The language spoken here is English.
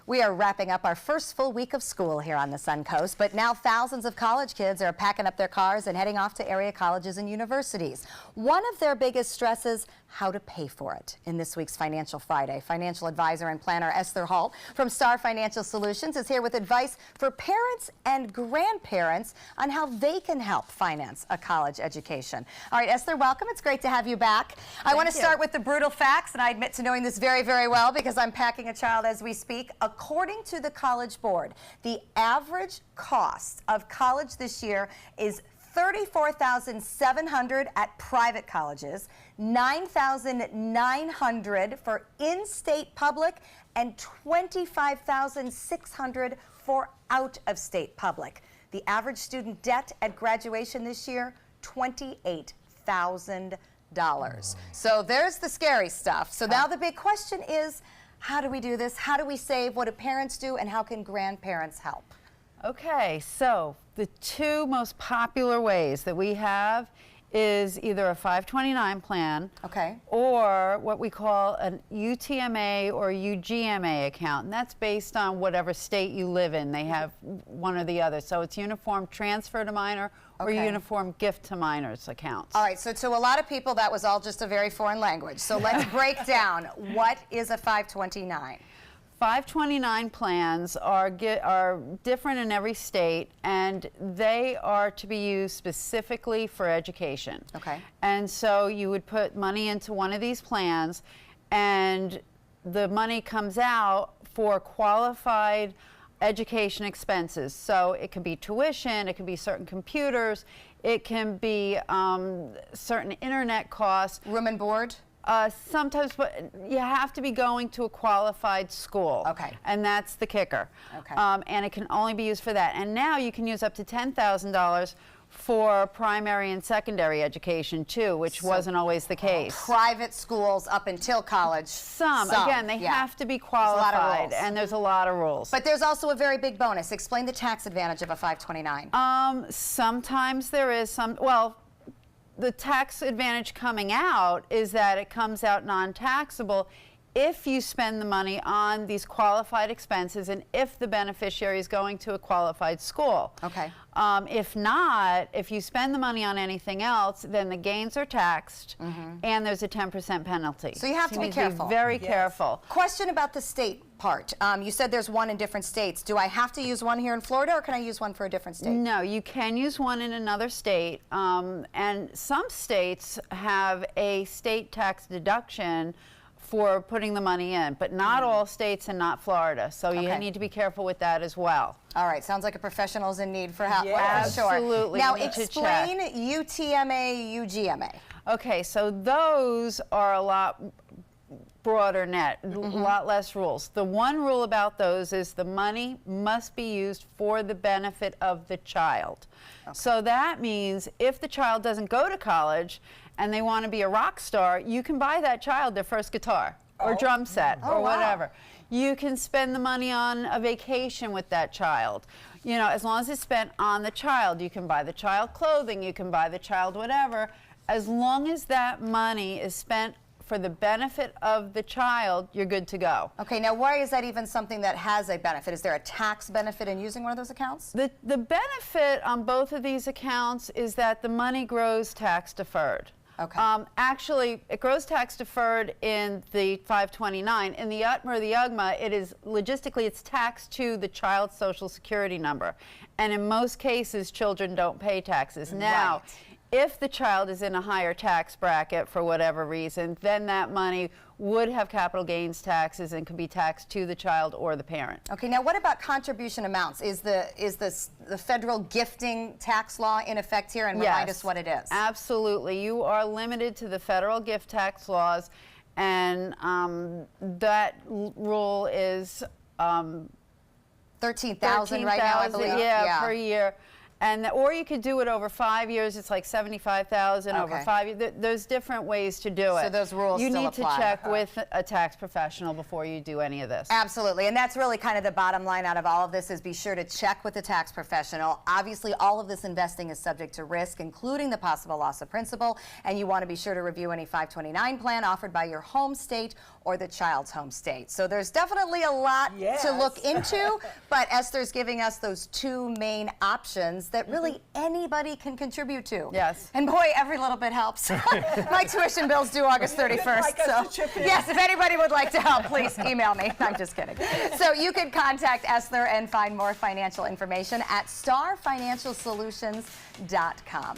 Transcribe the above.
We are wrapping up our first full week of school here on the Suncoast, but now thousands of college kids are packing up their cars and heading off to area colleges and universities. One of their biggest stresses, how to pay for it. In this week's Financial Friday, financial advisor and planner Esther Holt from Star Financial Solutions is here with advice for parents and grandparents on how they can help finance a college education. All right, Esther, welcome. It's great to have you back. I want to start with the brutal facts, and I admit to knowing this very, very well because I'm packing a child as we speak. According to the College Board, the average cost of college this year is $34,700 at private colleges, $9,900 for in-state public, and $25,600 for out-of-state public. The average student debt at graduation this year, $28,000. So there's the scary stuff. So now the big question is, how do we do this? How do we save? What do parents do? And how can grandparents help? Okay, so the two most popular ways that we have is either a 529 plan, or what we call an UTMA or UGMA account, and that's based on whatever state you live in. They have one or the other, so it's Uniform Transfer to Minor or Uniform Gift to Minors accounts. All right, so to a lot of people that was all just a very foreign language. So let's break down what is a 529. 529 plans are different in every state, and they are to be used specifically for education. And so you would put money into one of these plans, and the money comes out for qualified education expenses. So it can be tuition, it can be certain computers, it can be certain internet costs. Room and board? Sometimes, but you have to be going to a qualified school. And that's the kicker. And it can only be used for that. And now you can use up to $10,000 for primary and secondary education too, which wasn't always the case. Private schools up until college. Some. Again, they have to be qualified, and there's a lot of rules. But there's also a very big bonus. Explain the tax advantage of a 529. Sometimes there is some, well, the tax advantage coming out is that it comes out non-taxable if you spend the money on these qualified expenses and if the beneficiary is going to a qualified school. If not, if you spend the money on anything else, then the gains are taxed and there's a 10% penalty. So you have to be careful. Be very careful. Question about the state part. You said there's one in different states. Do I have to use one here in Florida, or can I use one for a different state? No, you can use one in another state, and some states have a state tax deduction for putting the money in, but not all states and not Florida. So you need to be careful with that as well. All right, sounds like a professional's in need for help. Absolutely. Now explain UTMA, UGMA. Okay, so those are a lot broader net, a lot less rules. The one rule about those is the money must be used for the benefit of the child. So that means if the child doesn't go to college and they want to be a rock star, you can buy that child their first guitar or drum set or whatever. You can spend the money on a vacation with that child. You know, as long as it's spent on the child, you can buy the child clothing, you can buy the child whatever. As long as that money is spent for the benefit of the child, you're good to go. Okay, now why is that even something that has a benefit? Is there a tax benefit in using one of those accounts? The benefit on both of these accounts is that the money grows tax deferred. Actually, it grows tax deferred in the 529. In the UTMA or the UGMA, it is logistically, it's taxed to the child's social security number. And in most cases, children don't pay taxes. Now, if the child is in a higher tax bracket for whatever reason, then that money would have capital gains taxes and could be taxed to the child or the parent. Okay, now what about contribution amounts? Is the federal gifting tax law in effect here? And remind us what it is. Absolutely. You are limited to the federal gift tax laws, and that rule is $13,000 right now, I believe. Per year. And or you could do it over 5 years. It's like $75,000 over Okay. 5 years. There's different ways to do it. So those rules you still need apply. to check with a tax professional before you do any of this. Absolutely, and that's really kind of the bottom line out of all of this is be sure to check with the tax professional. Obviously, all of this investing is subject to risk, including the possible loss of principal, and you want to be sure to review any 529 plan offered by your home state or the child's home state. So there's definitely a lot to look into, but Esther's giving us those two main options that really anybody can contribute to. Yes. And boy, every little bit helps. My tuition bill's due August 31st. Like us So to chip in. yes, if anybody would like to help, please email me. I'm just kidding. So you can contact Esther and find more financial information at starfinancialsolutions.com.